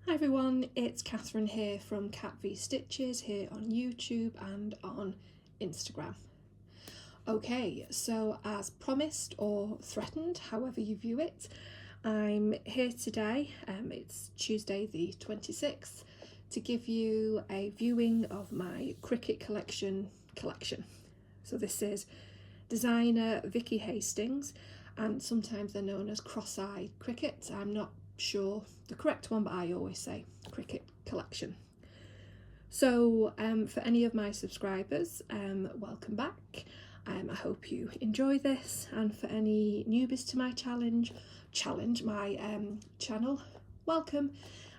Hi everyone, it's Catherine here from Cat V Stitches here on YouTube and on Instagram. Okay, so as promised or threatened, however you view it, I'm here today, it's Tuesday the 26th, to give you a viewing of my Cricut collection. So this is designer Vicky Hastings, and sometimes they're known as cross-eyed Cricut. I'm not sure the correct one, but I always say Cricut collection. So for any of my subscribers, welcome back. I hope you enjoy this, and for any newbies to my channel, welcome.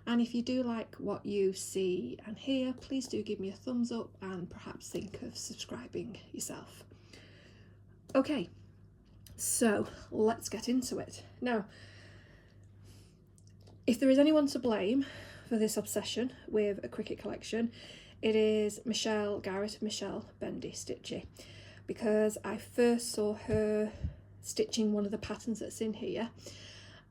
And if you do like what you see and hear, please do give me a thumbs up and perhaps think of subscribing yourself. Okay, so let's get into it. Now, if there is anyone to blame for this obsession with a Cricut collection, it is Michelle Garrett, Michelle Bendy Stitchy, because I first saw her stitching one of the patterns that's in here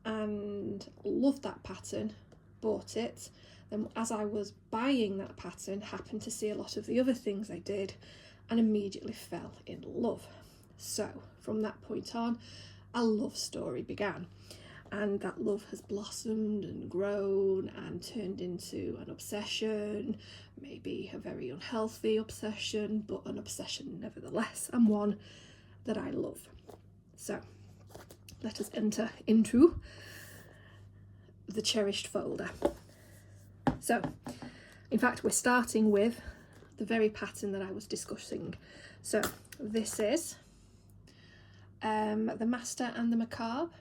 and loved that pattern, bought it. Then as I was buying that pattern, happened to see a lot of the other things they did and immediately fell in love. So from that point on, a love story began. And that love has blossomed and grown and turned into an obsession, maybe a very unhealthy obsession, but an obsession nevertheless, and one that I love. So let us enter into the cherished folder. So, in fact, we're starting with the very pattern that I was discussing. So this is the Master and the Macabre.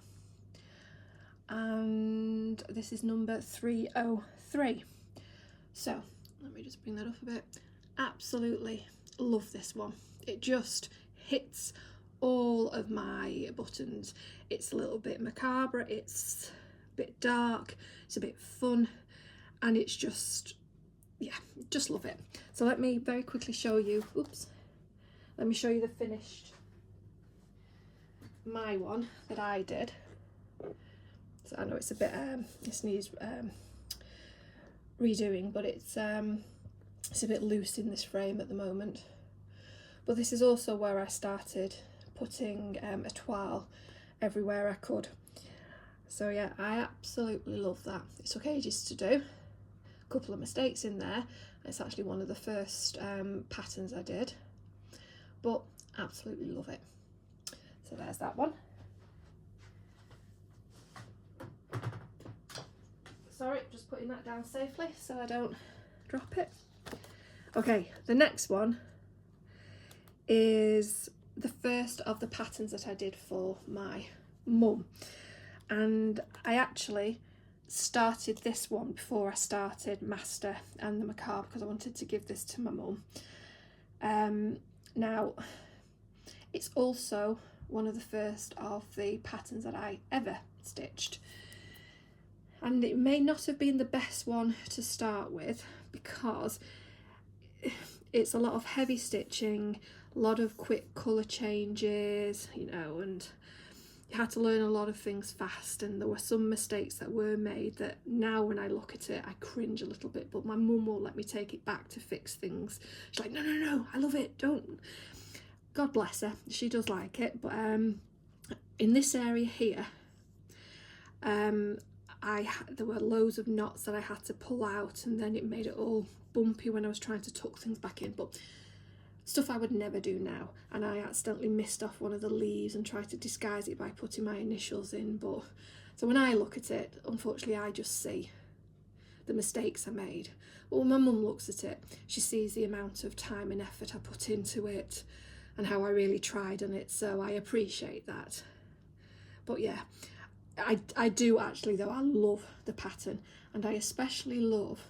And this is number 303. So let me just bring that up a bit. Absolutely love this one. It just hits all of my buttons. It's a little bit macabre, it's a bit dark, it's a bit fun, and it's just, yeah, just love it. So let me very quickly show you, let me show you the finished, my one that I did. So I know it's a bit, this needs redoing, but it's a bit loose in this frame at the moment. But this is also where I started putting a toile everywhere I could. So yeah, I absolutely love that. It took ages to do, a couple of mistakes in there. It's actually one of the first patterns I did, but absolutely love it. So there's that one. Sorry, just putting that down safely so I don't drop it. Okay, the next one is the first of the patterns that I did for my mum. And I actually started this one before I started Master and the Macabre because I wanted to give this to my mum. Now, it's also one of the first of the patterns that I ever stitched. And it may not have been the best one to start with because it's a lot of heavy stitching, a lot of quick colour changes, you know, and you had to learn a lot of things fast, and there were some mistakes that were made that now when I look at it I cringe a little bit, but my mum won't let me take it back to fix things. She's like, no, I love it, don't. God bless her, she does like it, but in this area here, there were loads of knots that I had to pull out, and then it made it all bumpy when I was trying to tuck things back in, but stuff I would never do now. And I accidentally missed off one of the leaves and tried to disguise it by putting my initials in, but so when I look at it, unfortunately I just see the mistakes I made. But when my mum looks at it, she sees the amount of time and effort I put into it and how I really tried on it, so I appreciate that. But yeah, I do actually though, I love the pattern, and I especially love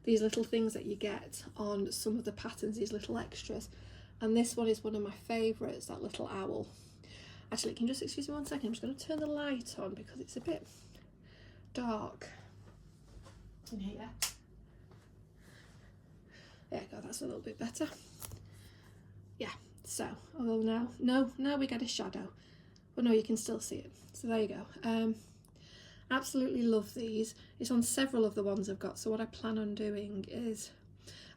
these little things that you get on some of the patterns, these little extras, and this one is one of my favourites, that little owl. Actually, can you just excuse me 1 second, I'm just going to turn the light on because it's a bit dark in here. There you go, that's a little bit better. Yeah, so, now we get a shadow. Well, no, you can still see it. So there you go. Absolutely love these. It's on several of the ones I've got, so what I plan on doing is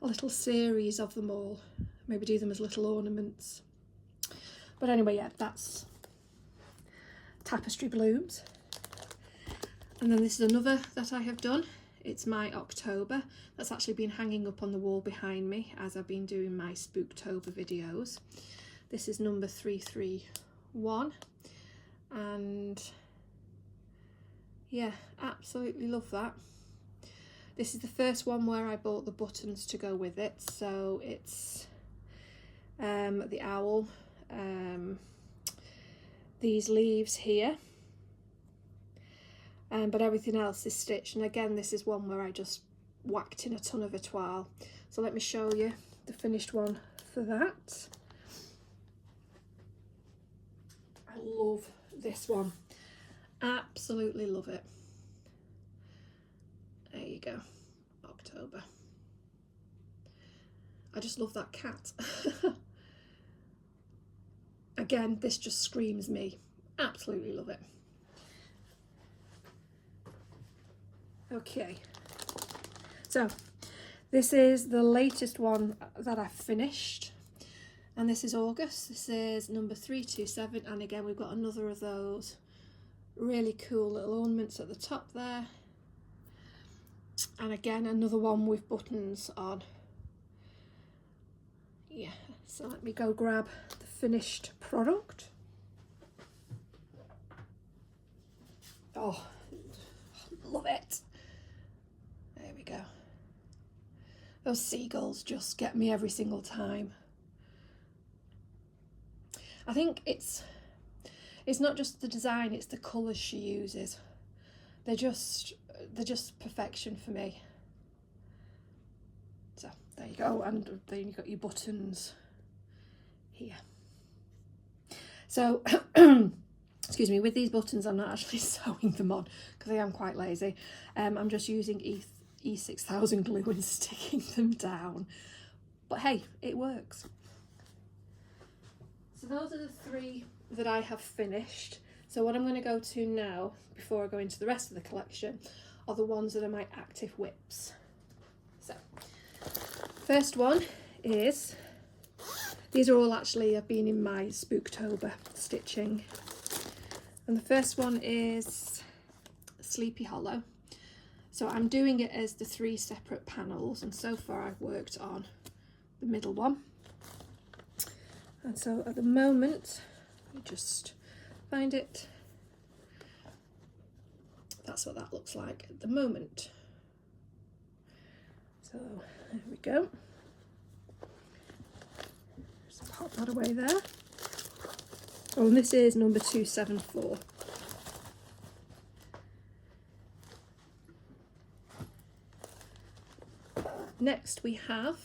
a little series of them all. Maybe do them as little ornaments. But anyway, yeah, that's Tapestry Blooms. And then this is another that I have done. It's my October. That's actually been hanging up on the wall behind me as I've been doing my Spooktober videos. This is number 331. And yeah, absolutely love that. This is the first one where I bought the buttons to go with it. So it's the owl, these leaves here, but everything else is stitched. And again, this is one where I just whacked in a ton of étoile. So let me show you the finished one for that. I love this one, absolutely love it. There you go, October. I just love that cat. Again, this just screams me. Absolutely love it. Okay, so this is the latest one that I've finished, and this is August. This is number 327, and again we've got another of those really cool little ornaments at the top there, and again another one with buttons on. Yeah, so let me go grab the finished product. Oh, love it. There we go. Those seagulls just get me every single time. I think it's not just the design, it's the colours she uses. They're just perfection for me. So there you go, and then you've got your buttons here. So excuse me, with these buttons I'm not actually sewing them on because I am quite lazy. I'm just using E6000 glue and sticking them down. But hey, it works. So those are the three that I have finished. So what I'm going to go to now, before I go into the rest of the collection, are the ones that are my active whips. So first one is, these are all actually have been in my Spooktober stitching. And the first one is Sleepy Hollow. So I'm doing it as the 3 separate panels, and so far I've worked on the middle one. And so at the moment, let me just find it. That's what that looks like at the moment. So there we go. Just pop that away there. Oh, and this is number 274. Next we have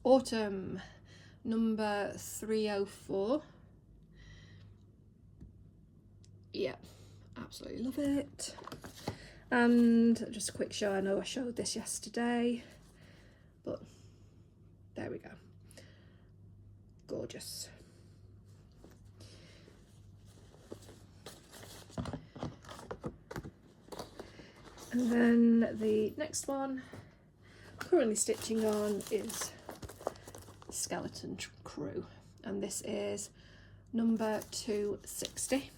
Autumn, number 304. Yeah, absolutely love it. And just a quick show, I know I showed this yesterday, but there we go. Gorgeous. And then the next one I'm currently stitching on is Skeleton Crewe, and this is number 260.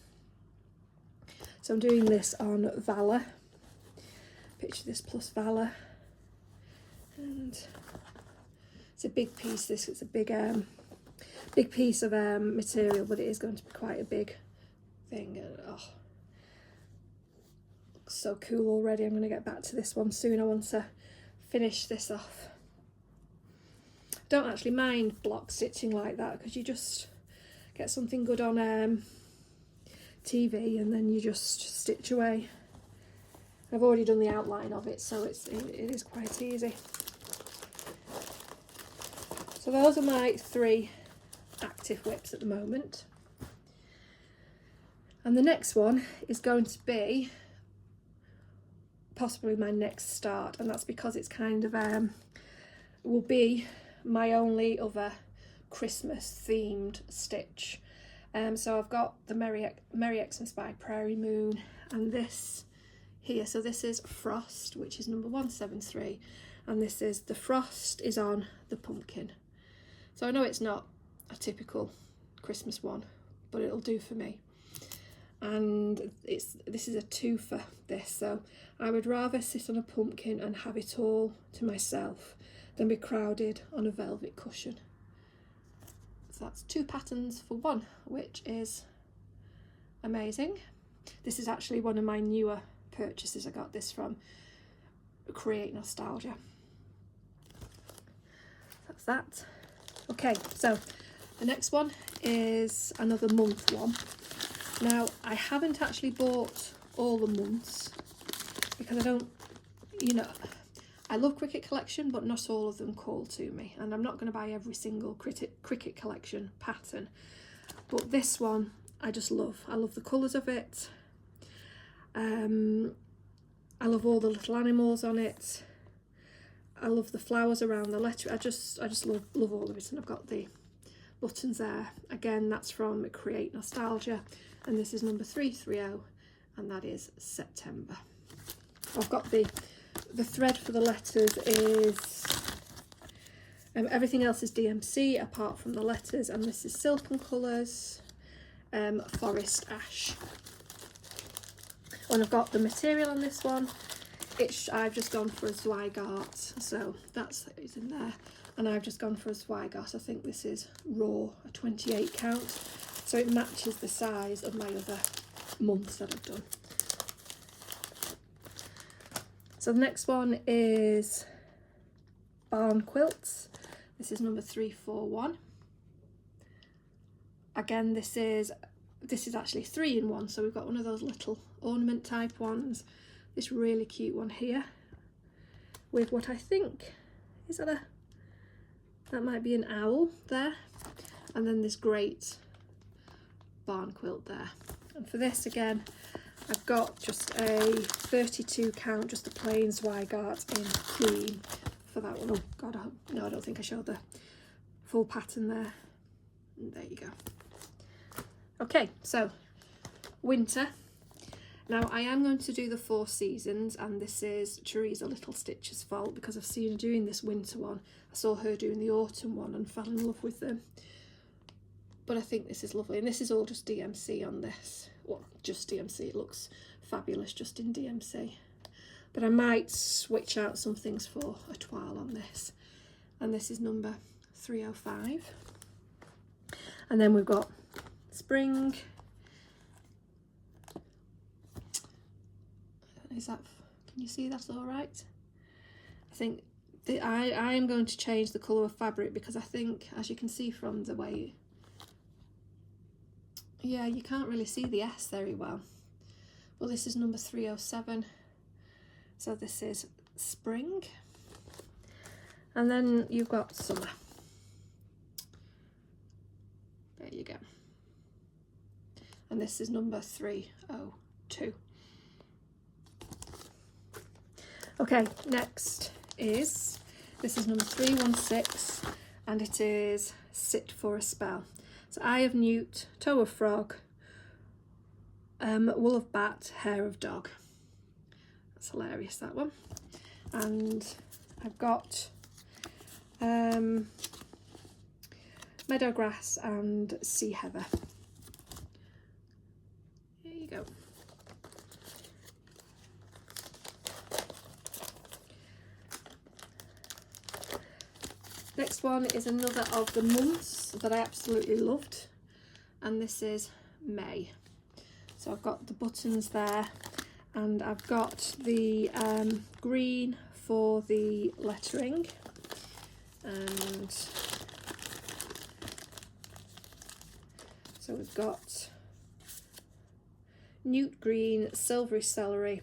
So I'm doing this on Valor. Picture this plus Valor, and it's a big piece. This is a big piece of material, but it is going to be quite a big thing. And, oh, looks so cool already. I'm going to get back to this one soon. I want to finish this off. Don't actually mind block stitching like that because you just get something good on TV and then you just stitch away. I've already done the outline of it, so it is quite easy. So those are my 3 active whips at the moment. And the next one is going to be possibly my next start, and that's because it's kind of will be my only other Christmas themed stitch. So I've got the Merry Xmas by Prairie Moon, and this here, so this is Frost, which is number 173, and this is the Frost is on the pumpkin. So I know it's not a typical Christmas one, but it'll do for me. And this is a 2 for this, so I would rather sit on a pumpkin and have it all to myself than be crowded on a velvet cushion. So that's 2 patterns for 1, which is amazing. This is actually one of my newer purchases. I got this from Create Nostalgia. That's that. Okay, so the next one is another month one. Now, I haven't actually bought all the months because I don't, you know, I love Cricut collection, but not all of them call to me, and I'm not going to buy every single Cricut collection pattern, but this one I just love. I love the colours of it. I love all the little animals on it. I love the flowers around the letter. I just love all of it, and I've got the buttons there. Again, that's from Create Nostalgia, and this is number 330, and that is September. I've got the thread for the letters is everything else is DMC apart from the letters, and this is Silken Colours, Forest Ash. And I've got the material on this one. I've just gone for a Zweigart, so that's it's in there, and I've just gone for a Zweigart. I think this is raw, a 28 count, so it matches the size of my other months that I've done. So the next one is Barn Quilts. This is number 341. Again, this is actually 3 in 1, so we've got one of those little ornament type ones, this really cute one here with what I think is that might be an owl there, and then this great barn quilt there. And for this, again, I've got just a 32 count, just a plain Zweigart in cream for that one. Oh god, no, I don't think I showed the full pattern there. And there you go. Okay, so winter. Now I am going to do the 4 seasons, and this is Teresa Little Stitch's fault because I've seen her doing this winter one. I saw her doing the autumn one and fell in love with them. But I think this is lovely, and this is all just DMC on this. Well, just DMC, it looks fabulous just in DMC. But I might switch out some things for a toile on this. And this is number 305. And then we've got spring. Is that, can you see that all right? I think I am going to change the colour of fabric because I think, as you can see from the way, yeah, you can't really see the S very well. Well, this is number 307. So this is spring. And then you've got summer. There you go. And this is number 302. Okay, next is, this is number 316, and it is Sit for a Spell. So eye of newt, toe of frog, wool of bat, hair of dog. That's hilarious, that one. And I've got meadow grass and sea heather. There you go. Next one is another of the months that I absolutely loved, and this is May. So I've got the buttons there, and I've got the green for the lettering, and so we've got newt green, silvery celery,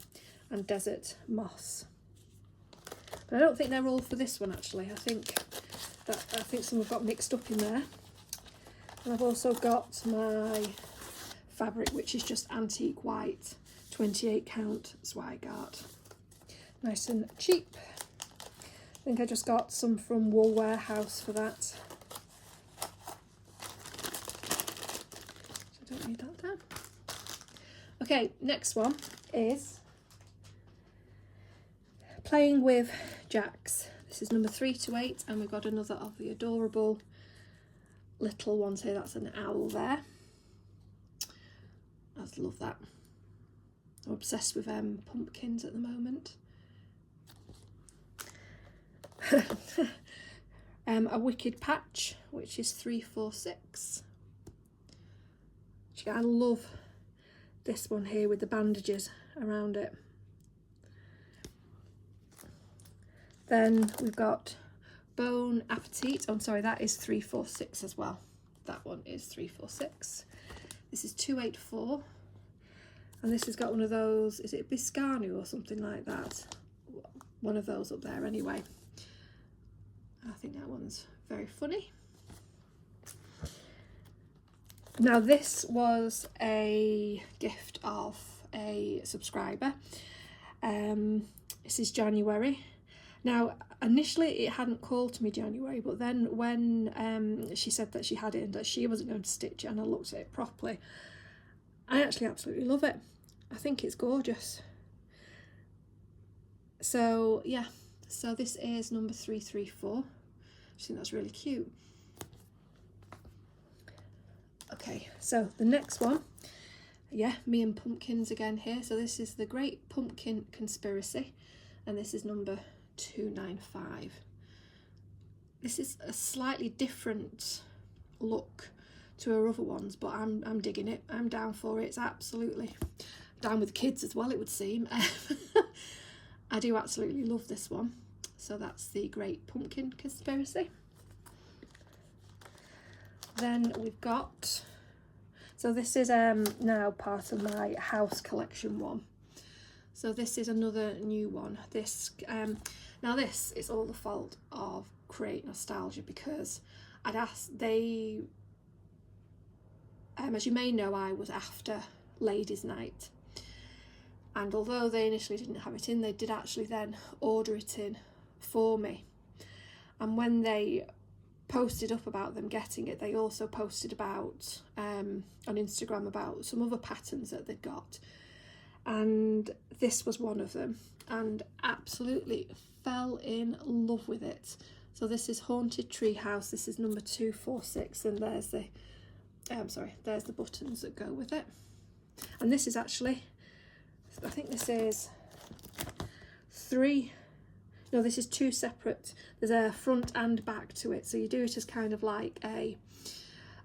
and desert moss. But I don't think they're all for this one actually. I think some have got mixed up in there. And I've also got my fabric, which is just antique white, 28 count Zweigart. Nice and cheap. I think I just got some from Wool Warehouse for that. don't need that down. Okay, next one is Playing with Jacks. This is number 3 to 8, and we've got another of the adorable little ones here. That's an owl there. I just love that. I'm obsessed with pumpkins at the moment. A Wicked Patch, which is 3, 4, 6. I love this one here with the bandages around it. Then we've got Bon Appetit. Oh, I'm sorry, that is 3, 4, 6 as well. That one is 3, 4, 6. This is 2, 8, 4. And this has got one of those, is it Biscanu or something like that? One of those up there anyway. I think that one's very funny. Now this was a gift of a subscriber. This is January. Now initially it hadn't called to me January, but then when she said that she had it and that she wasn't going to stitch it, and I looked at it properly, I actually absolutely love it. I think it's gorgeous. So yeah, so this is number 334. I think that's really cute. Okay, so the next one, yeah, me and pumpkins again here. So this is the Great Pumpkin Conspiracy, and this is number 295. This is a slightly different look to her other ones, but I'm digging it. I'm down for it. It's absolutely down with kids as well, it would seem. I do absolutely love this one. So that's the Great Pumpkin Conspiracy. Then we've got, so this is now part of my house collection one. So this is another new one. This now this is all the fault of Create Nostalgia, because I'd asked, they as you may know, I was after Ladies' Night, and although they initially didn't have it in, they did actually then order it in for me. And when they posted up about them getting it, they also posted about on Instagram about some other patterns that they'd got, and this was one of them, and absolutely fell in love with it. So this is Haunted Treehouse. This is number 246, and there's the there's the buttons that go with it. And this is actually, I think this is this is 2 separate. There's a front and back to it, so you do it as kind of like a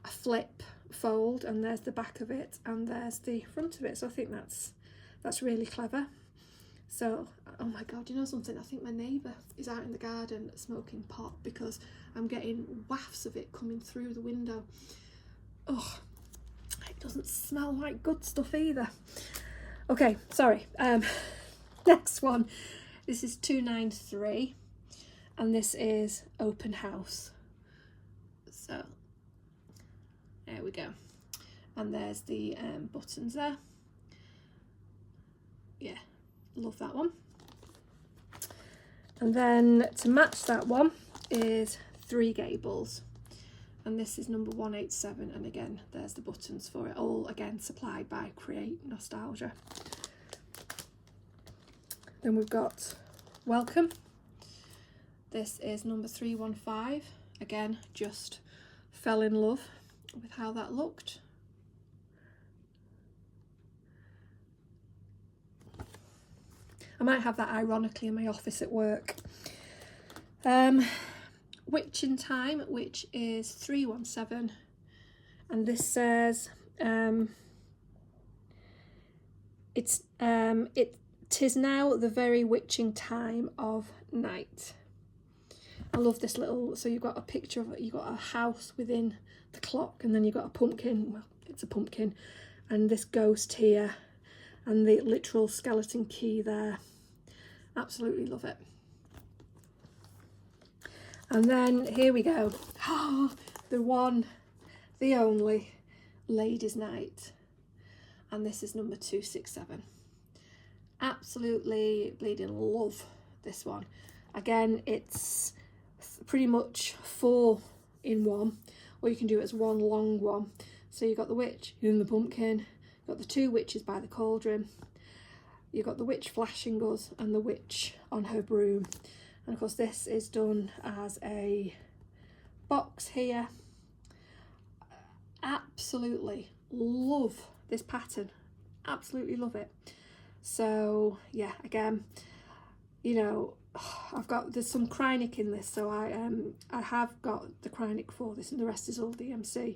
flip fold, and there's the back of it and there's the front of it. So I think that's really clever. So, oh my god, you know something, I think my neighbour is out in the garden smoking pot, because I'm getting wafts of it coming through the window. Oh, it doesn't smell like good stuff either. Okay, sorry. Next one. This is 293, and this is Open House. So there we go, and there's the buttons there. Yeah, love that one. And then to match that one is 3 Gables, and this is number 187, and again there's the buttons for it, all again supplied by Create Nostalgia. Then we've got Welcome. This is number 315. Again, just fell in love with how that looked. I might have that ironically in my office at work. Witch in Time, which is 317, and this says "'Tis now the very witching time of night." I love this little, so you've got a picture of it, you've got a house within the clock, and then you've got a pumpkin, well, it's a pumpkin, and this ghost here, and the literal skeleton key there. Absolutely love it. And then here we go. Oh, the one, the only Ladies' Night, and this is number 267. Absolutely bleeding love this one. Again, it's pretty much 4 in 1, or you can do it as one long one. So you've got the witch in the pumpkin, you've got the two witches by the cauldron, you've got the witch flashing us and the witch on her broom. And of course this is done as a box here. Absolutely love this pattern, absolutely love it. So yeah, again, you know, there's some Crewe in this, so I have got the Crewe for this, and the rest is all DMC.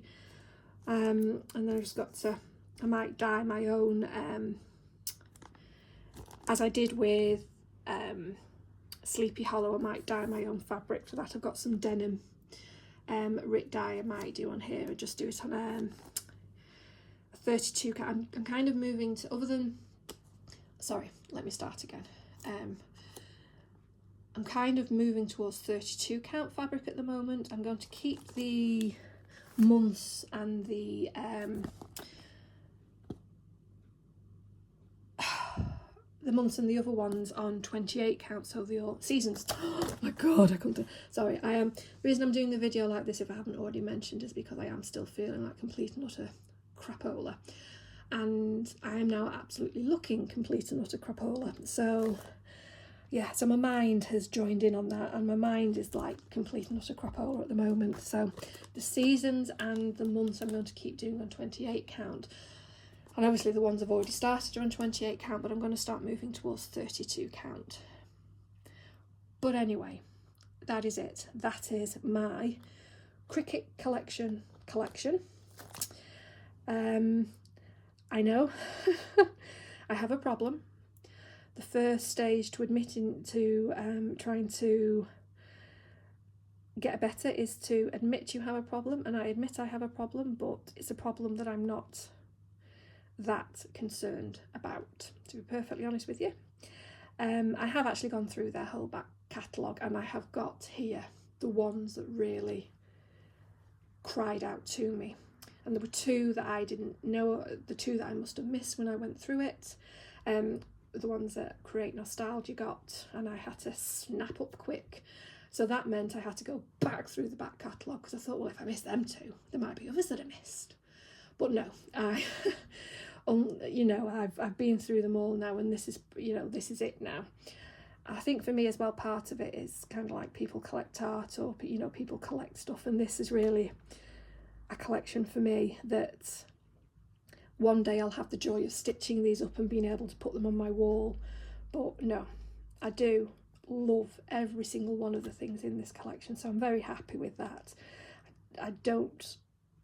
And then I've just got to, I might dye my own, as I did with Sleepy Hollow, I might dye my own fabric for that. I've got some denim Rick dye I might do on here, and just do it on a 32 count. I'm kind of moving to, other than, sorry, let me start again. I'm kind of moving towards 32 count fabric at the moment. I'm going to keep the months and the months and the other ones on 28 count, so the all seasons. Oh my god, I couldn't do, sorry. The reason I'm doing the video like this, if I haven't already mentioned, is because I am still feeling like complete and utter crapola, and I am now absolutely looking complete and utter crapola. So yeah, so my mind has joined in on that, and my mind is like complete and utter crapola at the moment. So the seasons and the months I'm going to keep doing on 28 count, and obviously the ones I've already started are on 28 count, but I'm going to start moving towards 32 count. But anyway, that is it. That is my Cricut collection. I know I have a problem. The first stage to admitting to trying to get better is to admit you have a problem, and I admit I have a problem, but it's a problem that I'm not that concerned about, to be perfectly honest with you. I have actually gone through their whole back catalogue, and I have got here the ones that really cried out to me, and there were two that I didn't know, the two that I must have missed when I went through it. The ones that create nostalgia got, and I had to snap up quick, so that meant I had to go back through the back catalogue, because I thought, well, if I missed them two, there might be others that I missed. But no, I you know, I've been through them all now, and this is, you know, this is it now. I think for me as well, part of it is kind of like people collect art, or, you know, people collect stuff, and this is really a collection for me that one day I'll have the joy of stitching these up and being able to put them on my wall. But no, I do love every single one of the things in this collection, so I'm very happy with that. I don't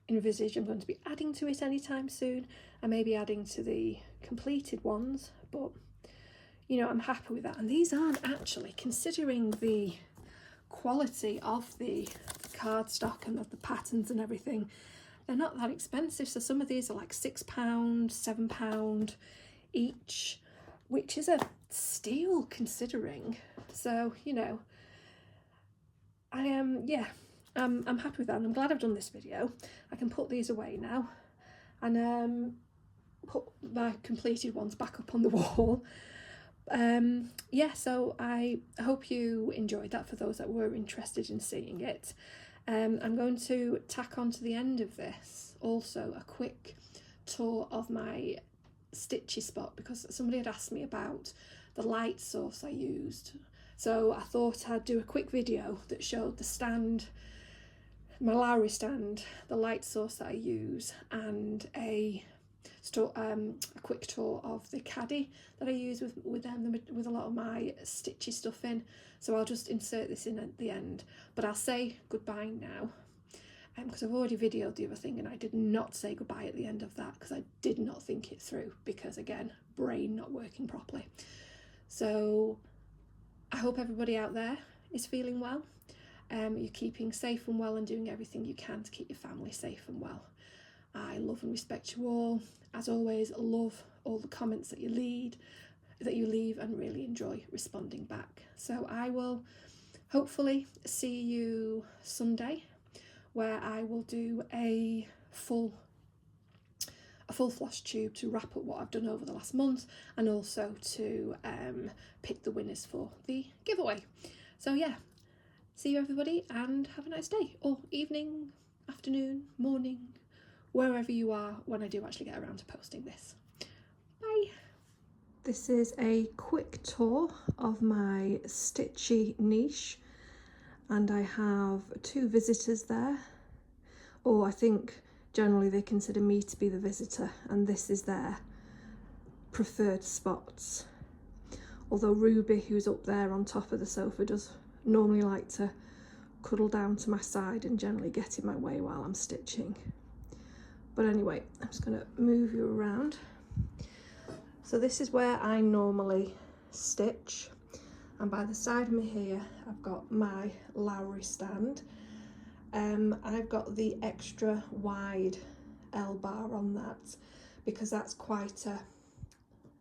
envisage I'm going to be adding to it anytime soon. I may be adding to the completed ones, but you know, I'm happy with that. And these aren't actually, considering the quality of the cardstock and of the patterns and everything, they're not that expensive. So some of these are like £6, £7 each, which is a steal considering. So, you know, I am, yeah, I'm happy with that, and I'm glad I've done this video. I can put these away now and put my completed ones back up on the wall. Yeah, so I hope you enjoyed that, for those that were interested in seeing it. I'm going to tack on to the end of this also a quick tour of my stitchy spot, because somebody had asked me about the light source I used. So I thought I'd do a quick video that showed the stand, my Lowry stand, the light source that I use, and a quick tour of the caddy that I use with a lot of my stitchy stuff in. So I'll just insert this in at the end, but I'll say goodbye now, because I've already videoed the other thing, and I did not say goodbye at the end of that because I did not think it through, because again, brain not working properly. So I hope everybody out there is feeling well. You're keeping safe and well, and doing everything you can to keep your family safe and well. I love and respect you all. As always, love all the comments that you leave, and really enjoy responding back. So I will hopefully see you Sunday, where I will do a full Flosstube to wrap up what I've done over the last month, and also to pick the winners for the giveaway. So yeah, see you everybody, and have a nice day, or evening, afternoon, morning, wherever you are when I do actually get around to posting this. Bye! This is a quick tour of my Stitchy niche, and I have 2 visitors there. Or I think generally they consider me to be the visitor, and this is their preferred spots. Although Ruby, who's up there on top of the sofa, does normally like to cuddle down to my side and generally get in my way while I'm stitching. But anyway, I'm just going to move you around. So this is where I normally stitch, and by the side of me here I've got my Lowry stand. I've got the extra wide L-bar on that because that's quite a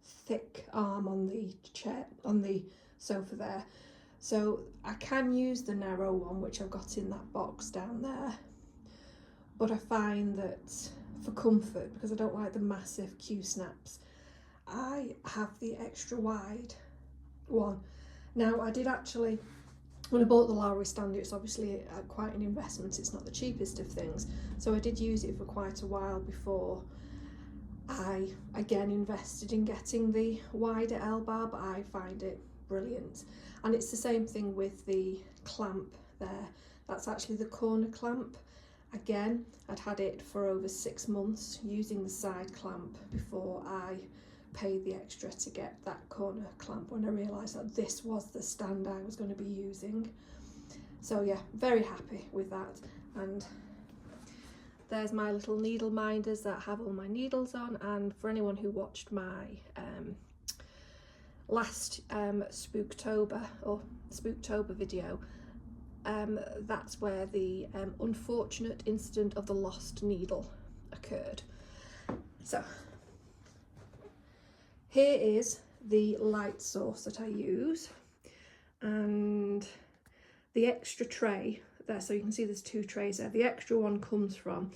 thick arm on the chair, on the sofa there. So I can use the narrow one which I've got in that box down there, but I find that for comfort, because I don't like the massive Q-snaps, I have the extra wide one. Now I did actually, when I bought the Lowry stand, it's obviously quite an investment, it's not the cheapest of things, so I did use it for quite a while before I again invested in getting the wider L-bar, but I find it brilliant. And it's the same thing with the clamp there, that's actually the corner clamp. Again, I'd had it for over 6 months using the side clamp before I paid the extra to get that corner clamp, when I realised that this was the stand I was going to be using. So yeah, very happy with that. And there's my little needle minders that have all my needles on, and for anyone who watched my last Spooktober video, that's where the unfortunate incident of the lost needle occurred. So here is the light source that I use, and the extra tray there, so you can see there's 2 trays there. The extra one comes from,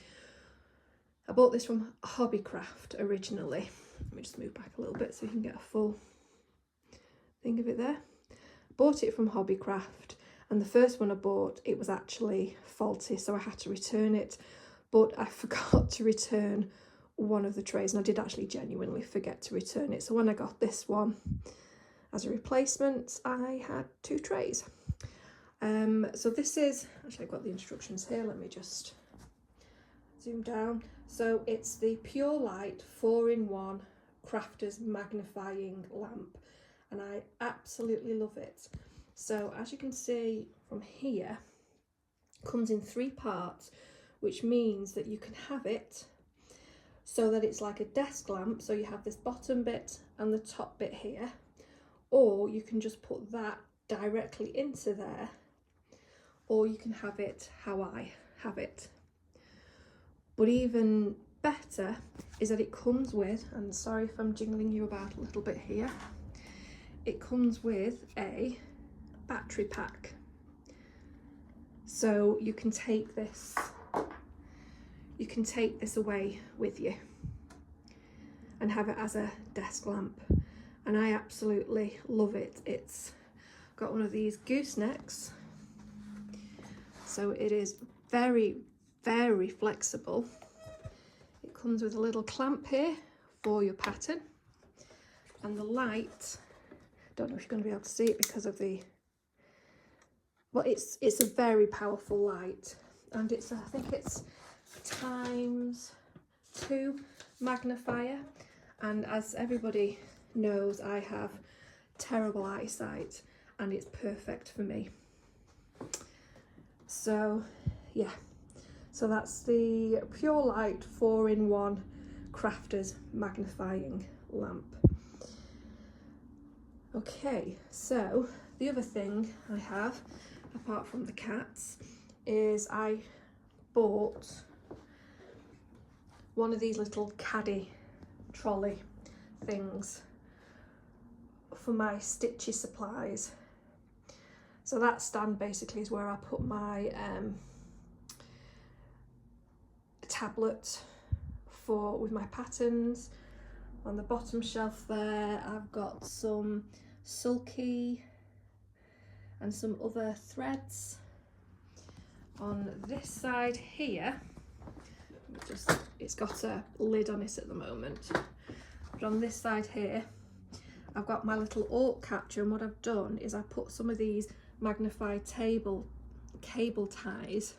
I bought this from Hobbycraft originally. Let me just move back a little bit so you can get a full thing of it there. Bought it from Hobbycraft, and the first one I bought, it was actually faulty, so I had to return it, but I forgot to return one of the trays, and I did actually genuinely forget to return it. So when I got this one as a replacement, I had 2 trays. So this is, actually I've got the instructions here, let me just zoom down. So it's the Pure Light 4-in-1 Crafter's Magnifying lamp, and I absolutely love it. So as you can see from here, it comes in 3 parts, which means that you can have it so that it's like a desk lamp, so you have this bottom bit and the top bit here, or you can just put that directly into there, or you can have it how I have it. But even better is that it comes with, and sorry if I'm jingling you about a little bit here, it comes with a battery pack. So you can take this away with you and have it as a desk lamp, and I absolutely love it. It's got one of these goosenecks, so it is very, very flexible. It comes with a little clamp here for your pattern, and the light, don't know if you're going to be able to see it because of the, well, it's a very powerful light, and it's, I think it's ×2 magnifier, and as everybody knows, I have terrible eyesight, and it's perfect for me. So yeah, so that's the Pure Light 4-in-1 Crafter's Magnifying lamp. Okay, so the other thing I have, apart from the cats, is I bought one of these little caddy trolley things for my stitchy supplies. So that stand basically is where I put my tablet with my patterns. On the bottom shelf there I've got some sulky and some other threads. On this side here, let me just, it's got a lid on it at the moment. But on this side here, I've got my little alt catcher, and what I've done is I put some of these Magnify cable ties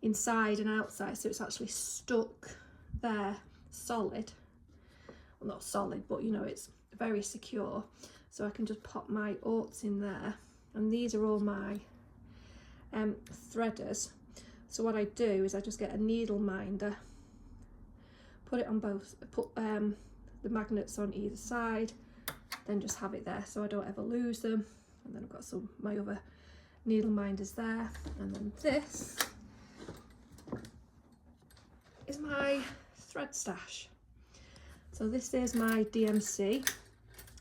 inside and outside, so it's actually stuck there solid. Well, not solid, but you know, it's very secure. So I can just pop my orts in there, and these are all my threaders. So what I do is I just get a needle minder, put it on both, put the magnets on either side, then just have it there so I don't ever lose them. And then I've got some my other needle minders there, and then this is my thread stash. So this is my DMC,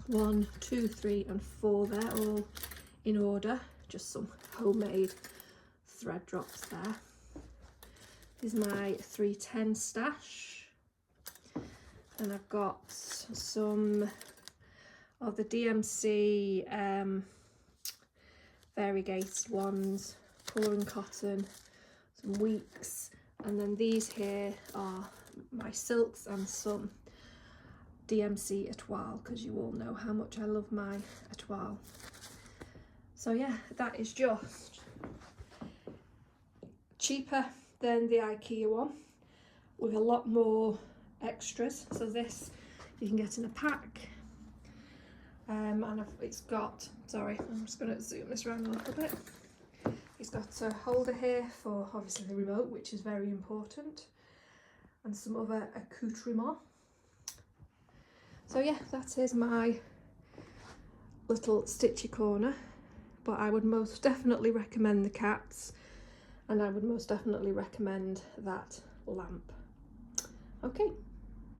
1, 2, 3 and 4 there, all in order, just some homemade thread drops there. This is my 310 stash, and I've got some of the DMC variegated ones, colour and cotton, some weeks, and then these here are my silks and some DMC Etoile, because you all know how much I love my Etoile. So yeah, that is just cheaper than the IKEA one, with a lot more extras. So this you can get in a pack, and it's got, sorry, I'm just going to zoom this around a little bit. It's got a holder here for obviously the remote, which is very important, and some other accoutrements. So yeah, that is my little stitchy corner, but I would most definitely recommend the cats, and I would most definitely recommend that lamp. Okay.